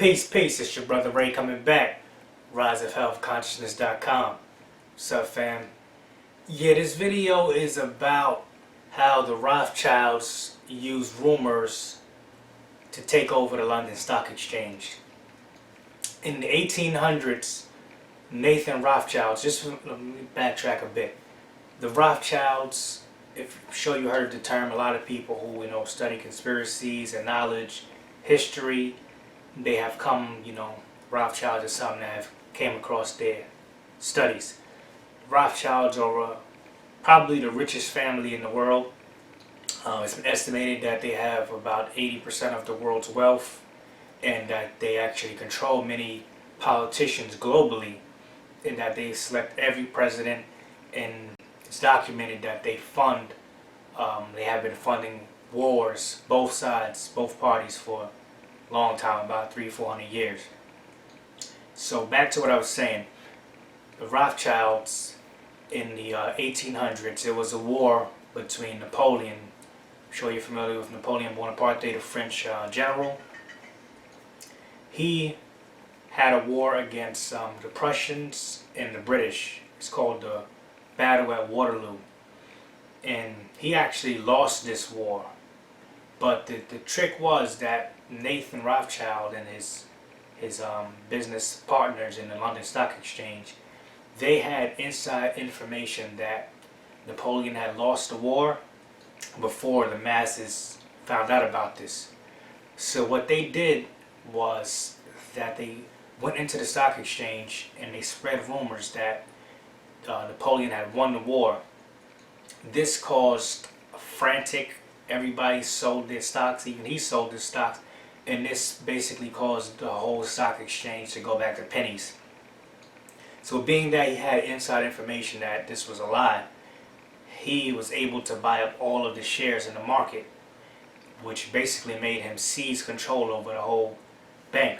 Peace, peace. It's your brother Ray coming back. RiseOfHealthConsciousness.com. What's up, fam? Yeah, this video is about how the Rothschilds used rumors to take over the London Stock Exchange. In the 1800s, Nathan Rothschilds, just let me backtrack a bit. The Rothschilds, if I'm sure you heard the term, a lot of people who study conspiracies and knowledge, history, they have come, Rothschilds is something that have came across their studies. Rothschilds are probably the richest family in the world. It's been estimated that they have about 80% of the world's wealth, and that they actually control many politicians globally, and that they select every president, and it's documented that they have been funding wars, both sides, both parties for a long time, about 300-400 years. So back to what I was saying, the Rothschilds in the 1800s, it was a war between Napoleon. I'm sure you're familiar with Napoleon Bonaparte, the French general. He had a war against the Prussians and the British. It's called the Battle at Waterloo. And he actually lost this war. But the trick was that Nathan Rothschild and his business partners in the London Stock Exchange, they had inside information that Napoleon had lost the war before the masses found out about this. So what they did was that they went into the stock exchange and they spread rumors that Napoleon had won the war. This caused a frantic. Everybody sold their stocks, even he sold his stocks, and this basically caused the whole stock exchange to go back to pennies. So being that he had inside information that this was a lie, he was able to buy up all of the shares in the market, which basically made him seize control over the whole bank.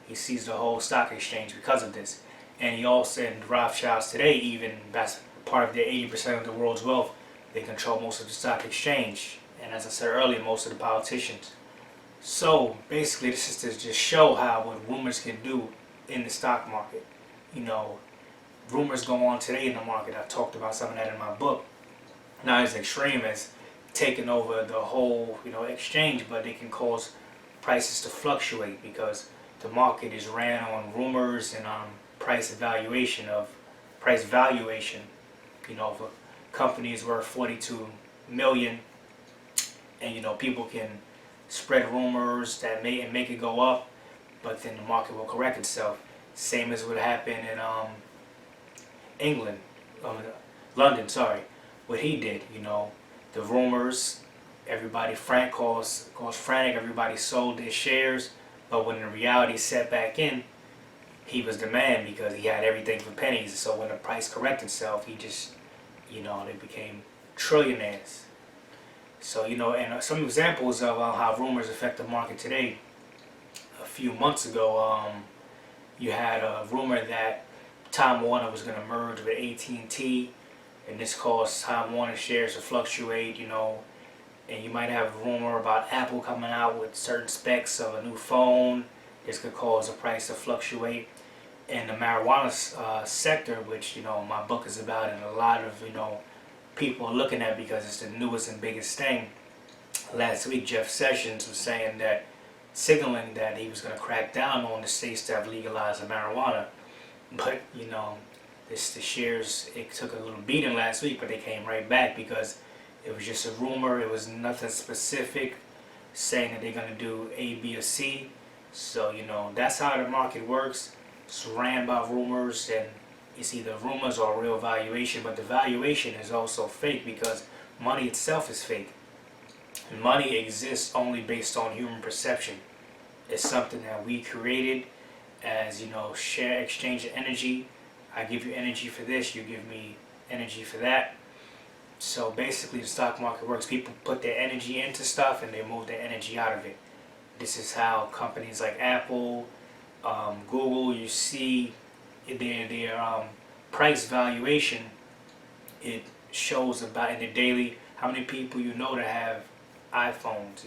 He seized the whole stock exchange because of this. And he also, and Rothschilds today, even that's part of their 80% of the world's wealth, they control most of the stock exchange. And as I said earlier, most of the politicians. So basically, this is to just show how what rumors can do in the stock market. Rumors go on today in the market. I've talked about some of that in my book. Not as extreme as taking over the whole, exchange, but they can cause prices to fluctuate because the market is ran on rumors and price valuation. If a company is worth 42 million, and people can spread rumors that make it go up, but then the market will correct itself. Same as what happened in England, London. Sorry, what he did. The rumors, everybody caused frantic. Everybody sold their shares, but when the reality set back in, he was the man because he had everything for pennies. So when the price corrected itself, he just, they became trillionaires. So, and some examples of how rumors affect the market today. A few months ago, you had a rumor that Time Warner was going to merge with AT&T, and this caused Time Warner shares to fluctuate, and you might have a rumor about Apple coming out with certain specs of a new phone. This could cause the price to fluctuate. And the marijuana sector, which, my book is about, and a lot of, people are looking at because it's the newest and biggest thing. Last week, Jeff Sessions was signaling that he was going to crack down on the states that have legalized marijuana. But, the shares, it took a little beating last week, but they came right back because it was just a rumor. It was nothing specific saying that they're going to do A, B, or C. So, that's how the market works. It's ran by rumors, and it's either rumors or real valuation, but the valuation is also fake because money itself is fake. Money exists only based on human perception. It's something that we created as, share exchange of energy. I give you energy for this, you give me energy for that. So basically the stock market works. People put their energy into stuff and they move their energy out of it. This is how companies like Apple, Google, you see their price valuation. It shows about in the daily how many people that have iPhones,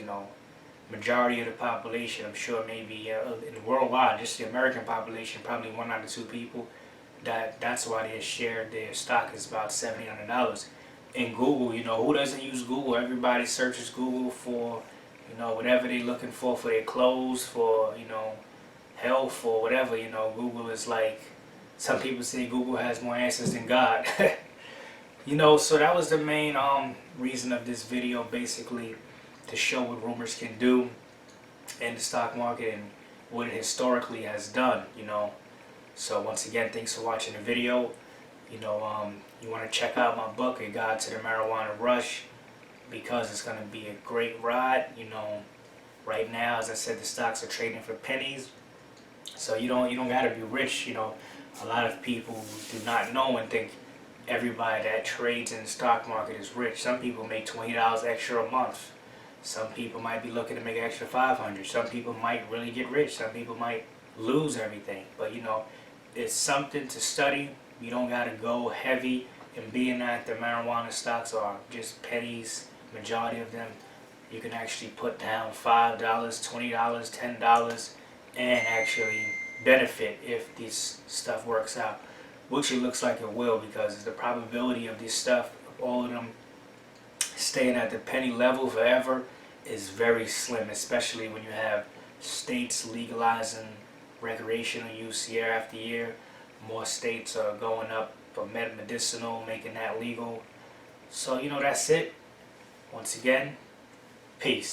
majority of the population, I'm sure maybe in the worldwide, just the American population, probably 1 out of 2 people, that's why their share, their stock is about $7,800. In Google, who doesn't use Google? Everybody searches Google for, whatever they're looking for their clothes, for, health or whatever. Google is like, some people say Google has more answers than God. So that was the main reason of this video, basically to show what rumors can do in the stock market and what it historically has done. So once again, thanks for watching the video. You want to check out my book, A Guide to the Marijuana Rush, because it's going to be a great ride. Right now, as I said, the stocks are trading for pennies. So you don't got to be rich. A lot of people do not know and think everybody that trades in the stock market is rich. Some people make $20 extra a month. Some people might be looking to make extra $500. Some people might really get rich. Some people might lose everything. But it's something to study. You don't got to go heavy. And being that the marijuana stocks are just pennies, majority of them, you can actually put down $5, $20, $10, and actually benefit if this stuff works out, which it looks like it will, because the probability of this stuff, all of them staying at the penny level forever, is very slim, especially when you have states legalizing recreational use year after year. More states are going up for medicinal, making that legal. So that's it. Once again, peace.